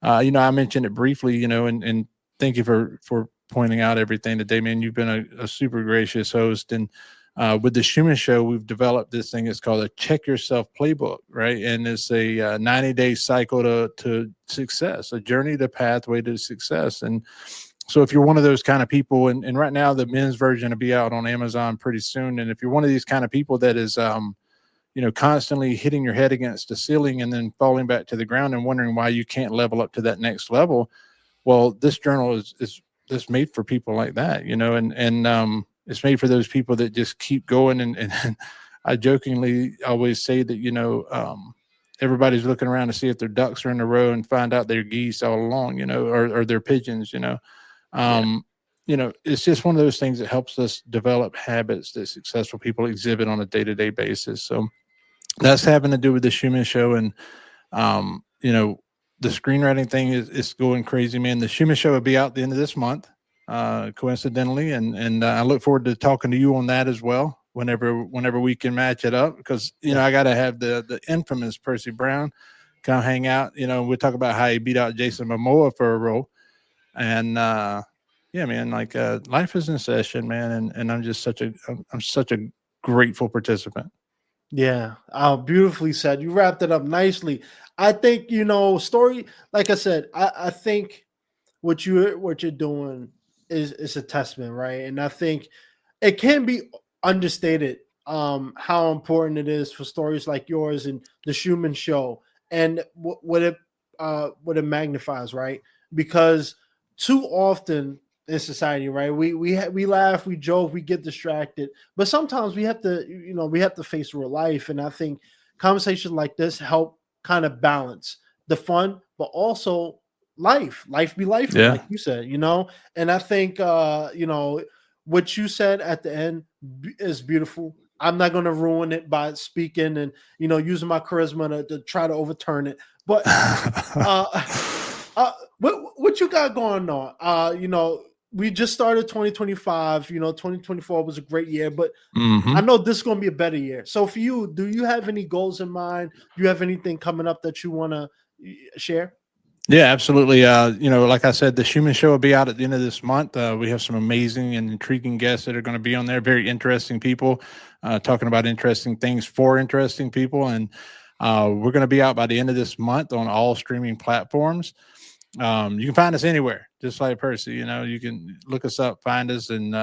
I mentioned it briefly, and thank you for pointing out everything today, man. You've been a super gracious host. And with the Shuman Show, we've developed this thing. It's called a Check Yourself Playbook, right? And it's a 90-day cycle to success, a journey to pathway to success. And so if you're one of those kind of people, and right now the men's version will be out on Amazon pretty soon. And if you're one of these kind of people that is, constantly hitting your head against the ceiling and then falling back to the ground and wondering why you can't level up to that next level, well, this journal is made for people like that, and it's made for those people that just keep going. And I jokingly always say that, everybody's looking around to see if their ducks are in a row and find out they're geese all along, or they're pigeons, it's just one of those things that helps us develop habits that successful people exhibit on a day-to-day basis. So that's having to do with the Shuman Show. And, the screenwriting thing is going crazy, man. The Shuman Show will be out the end of this month, coincidentally. And I look forward to talking to you on that as well, whenever we can match it up, because, I got to have the infamous Percy Brown come hang out. We'll talk about how he beat out Jason Momoa for a role. And, yeah, man, like life is in session, man. And I'm just I'm such a grateful participant. Yeah, beautifully said. You wrapped it up nicely. I think story. Like I said, I think what you're doing is a testament, right? And I think it can be understated how important it is for stories like yours and the Shuman Show, and what it magnifies, right? Because too often in society, right, we laugh, we joke, we get distracted, but sometimes we have to face real life. And I think conversations like this help kind of balance the fun, but also life be life, like you said, and I think what you said at the end is beautiful. I'm not going to ruin it by speaking and using my charisma to try to overturn it, but what you got going on? We just started 2025. 2024 was a great year, but I know this is going to be a better year. So for you, do you have any goals in mind? Do you have anything coming up that you want to share? Yeah, absolutely. Like I said, the Shuman Show will be out at the end of this month. We have some amazing and intriguing guests that are going to be on there. Very interesting people, talking about interesting things for interesting people. And we're going to be out by the end of this month on all streaming platforms. You can find us anywhere, just like Percy. You can look us up, find us, and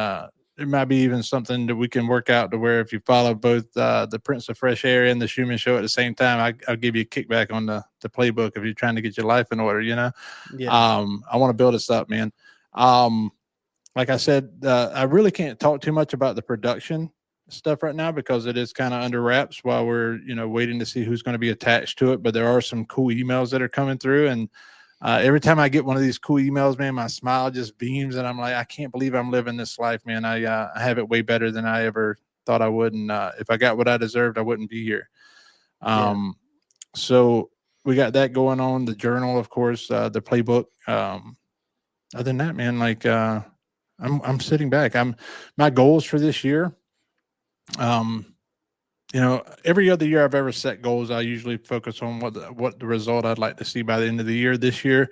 it might be even something that we can work out to where if you follow both the Prince of Fresh Air and the Shuman Show at the same time, I'll give you a kickback on the playbook if you're trying to get your life in order. Yeah. I want to build us up, man. Like I said, I really can't talk too much about the production stuff right now because it is kind of under wraps while we're, waiting to see who's going to be attached to it. But there are some cool emails that are coming through. And every time I get one of these cool emails, man, my smile just beams. And I'm like, I can't believe I'm living this life, man. I have it way better than I ever thought I would. And if I got what I deserved, I wouldn't be here. So we got that going on. The journal, of course, the playbook. Other than that, man, like I'm sitting back. My goals for this year. Every other year I've ever set goals, I usually focus on what the result I'd like to see by the end of the year. This year,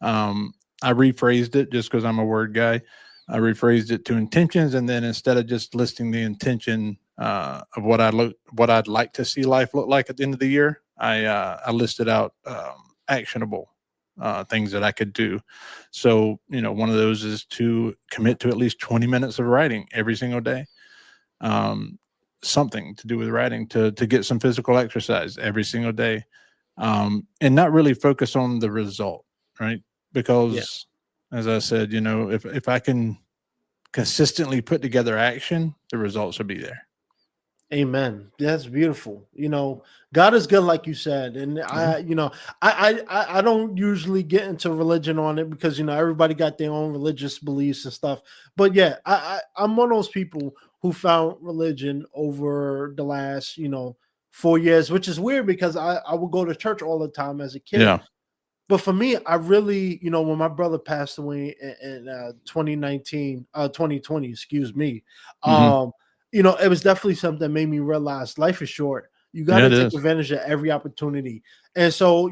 I rephrased it just because I'm a word guy. I rephrased it to intentions, and then instead of just listing the intention of what I'd like to see life look like at the end of the year, I listed out actionable things that I could do. So, one of those is to commit to at least 20 minutes of writing every single day. Something to do with writing, to get some physical exercise every single day, and not really focus on the result, right? Because as I said, if I can consistently put together action, the results will be there. Amen. That's beautiful. God is good, like you said. And I don't usually get into religion on it because, everybody got their own religious beliefs and stuff. But yeah, I'm one of those people who found religion over the last, 4 years, which is weird because I would go to church all the time as a kid. Yeah. But for me, I really, when my brother passed away in 2020, excuse me, it was definitely something that made me realize life is short. You got to take advantage of every opportunity. And so,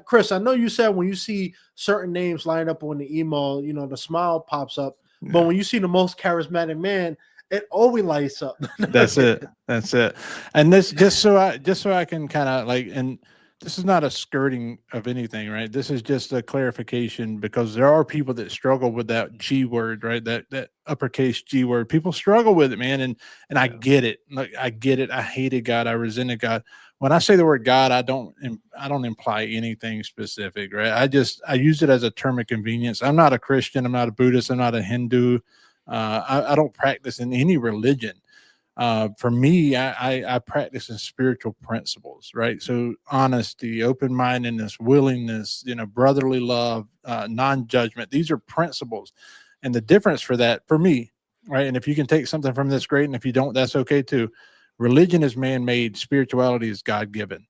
Kris, I know you said when you see certain names lined up on the email, the smile pops up. Yeah. But when you see the most charismatic man, it always lights up. That's it. And this just so I can kind of and this is not a skirting of anything, right? This is just a clarification because there are people that struggle with that G word, right? That uppercase G word. People struggle with it, man. And I get it. Like, I get it. I hated God. I resented God. When I say the word God, I don't imply anything specific, right? I use it as a term of convenience. I'm not a Christian. I'm not a Buddhist. I'm not a Hindu. I don't practice in any religion. For me, I practice in spiritual principles, right? So honesty, open-mindedness, willingness, brotherly love, non-judgment. These are principles. And the difference for that, for me, right? And if you can take something from this, great. And if you don't, that's okay too. Religion is man-made. Spirituality is God-given,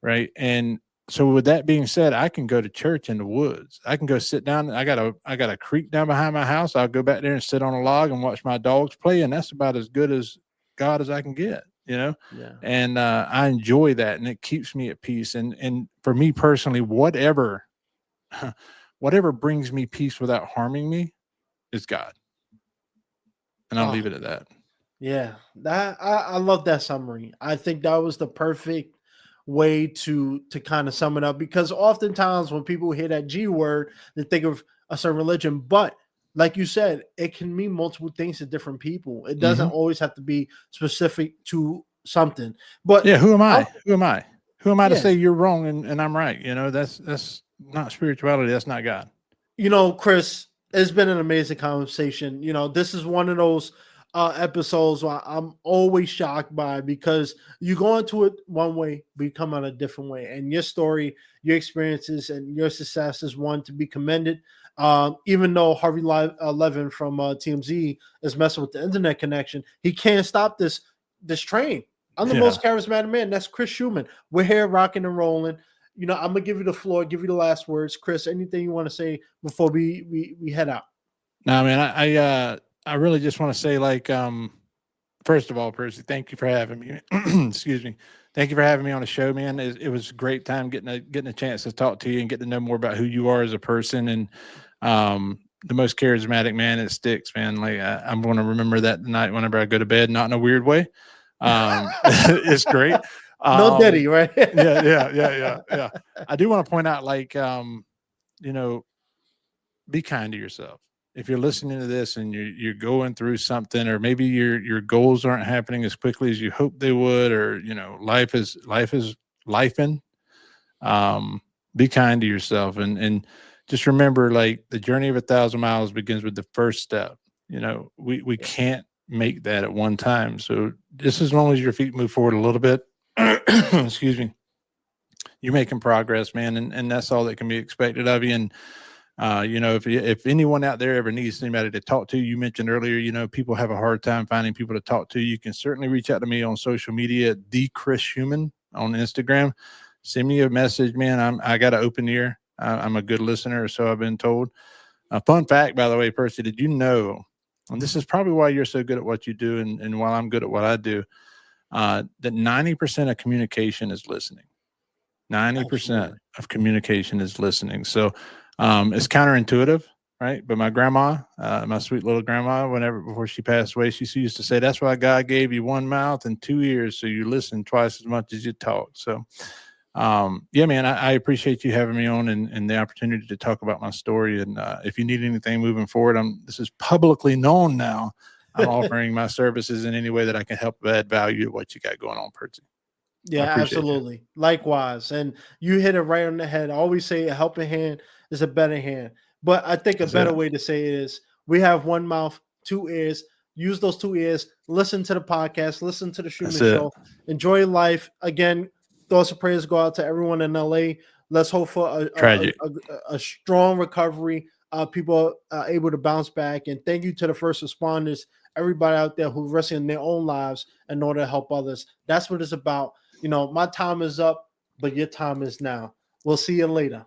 right? And so with that being said, I can go to church in the woods. I can go sit down. I got a creek down behind my house. I'll go back there and sit on a log and watch my dogs play. And that's about as good as God as I can get, and I enjoy that, and it keeps me at peace. And for me personally, whatever brings me peace without harming me is God. And I'll leave it at that. Yeah, I love that summary. I think that was the perfect way to kind of sum it up, because oftentimes when people hear that G word, they think of a certain religion, but like you said, it can mean multiple things to different people. It doesn't always have to be specific to something. But yeah, who am I? Who am I to say you're wrong and I'm right? That's not spirituality. That's not God. Kris, it's been an amazing conversation. This is one of those episodes where I'm always shocked by, because you go into it one way, but you come out a different way. And your story, your experiences, and your success is one to be commended. Even though Harvey Levin from TMZ is messing with the internet connection, he can't stop this train. I'm the most charismatic man. That's Kris Shuman. We're here rocking and rolling. I'm gonna give you the floor, give you the last words. Kris, anything you want to say before we head out? No, man, I really just want to say, first of all, Percy, thank you for having me. Excuse me. Thank you for having me on the show, man. It was a great time getting a chance to talk to you and get to know more about who you are as a person. And the most charismatic man, it sticks, man. Like I'm going to remember that tonight whenever I go to bed, not in a weird way. It's great. No Diddy, right? Yeah. I do want to point out, be kind to yourself. If you're listening to this and you're going through something, or maybe your goals aren't happening as quickly as you hope they would, or life is lifing, be kind to yourself, and just remember, the journey of 1,000 miles begins with the first step. We can't make that at one time. So just as long as your feet move forward a little bit, excuse me, you're making progress, man. And that's all that can be expected of you. And, if anyone out there ever needs anybody to talk to, you mentioned earlier, people have a hard time finding people to talk to. You can certainly reach out to me on social media, the Kris Shuman on Instagram. Send me a message, man. I got an open ear. I'm a good listener, or so I've been told. A fun fact, by the way, Percy, did you know, and this is probably why you're so good at what you do, and while I'm good at what I do, that 90% of communication is listening. 90% Absolutely. of communication is listening. So it's counterintuitive, right? But my grandma, my sweet little grandma, before she passed away, she used to say, that's why God gave you one mouth and 2 ears, so you listen twice as much as you talk. So yeah, man, I appreciate you having me on and the opportunity to talk about my story. And if you need anything moving forward, this is publicly known now. I'm offering my services in any way that I can help add value to what you got going on, Percy. I Yeah, appreciate you. absolutely. Likewise. And you hit it right on the head. I always say a helping hand is a better hand. But I think a That's better it. way to say it is we have one mouth, 2 ears. Use those 2 ears. Listen to the podcast. Listen to the That's Shuman it. Show. Enjoy life. Again, thoughts and prayers go out to everyone in LA. Let's hope for Tragic. a strong recovery. People are able to bounce back. And thank you to the first responders, everybody out there who risking their own lives in order to help others. That's what it's about. My time is up, but your time is now. We'll see you later.